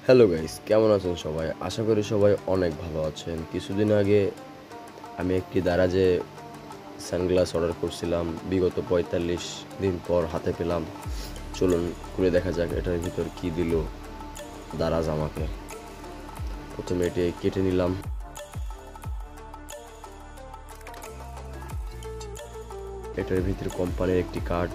Hello guys, কেমন আছেন সবাই? আশা করি সবাই অনেক ভালো আছেন। কিছুদিন আগে আমি একটি দারাজে সানগ্লাস অর্ডার করছিলাম। বিগত ৪৫ দিন পর হাতে পেলাম। চলুন খুলে দেখা যাক এটার ভিতর কি দিল দারাজ আমাকে। প্রথমে এটি কেটে নিলাম। এটার ভিতরে কোম্পানির একটি কার্ড,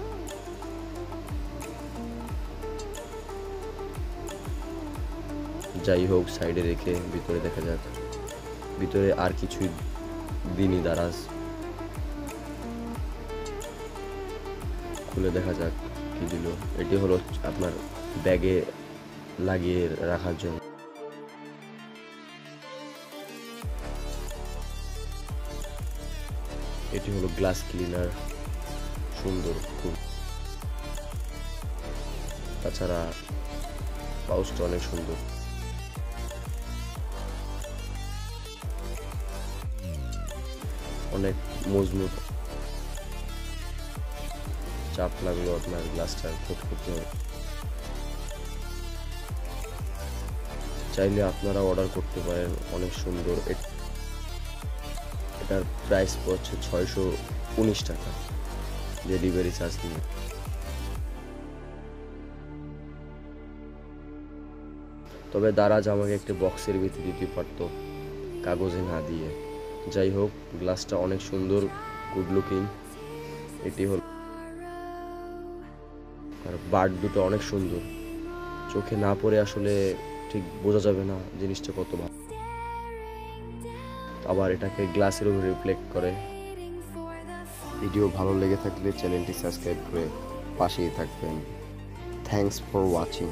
যাই হোক সাইডে রেখে ভিতরে দেখা যাক। ভিতরে আর কিছুই দিনই দারাজ। খুলে দেখা যাক কি দিল। এটি হলো আপনার ব্যাগে লাগিয়ে রাখার জন্য। এটি হলো গ্লাস ক্লিনার, সুন্দর খুব। তাছাড়া পাউচটা অনেক সুন্দর। অনেক মজবুত। চাপ লাগলো আপনার গ্লাসটা খুব করতে হবে। চাইলে আপনারা অর্ডার করতে পারেন, অনেক সুন্দর। এটার প্রাইস পড়ছে ৬১৯ টাকা ডেলিভারি চার্জ নিয়ে। তবে দারাজ আমাকে একটি বক্সের ভিতরে দিতে পারতো, কাগজে না দিয়ে। যাই হোক, গ্লাসটা অনেক সুন্দর, গুড লুকিং। এটি হল আর বার্ড দুটো অনেক সুন্দর। চোখে না পড়ে আসলে ঠিক বোঝা যাবে না জিনিসটা কত ভালো। আবার এটাকে গ্লাসের উপর রিফ্লেক্ট করে। ভিডিও ভালো লেগে থাকলে চ্যানেলটি সাবস্ক্রাইব করে পাশেই থাকবেন। Thanks for watching.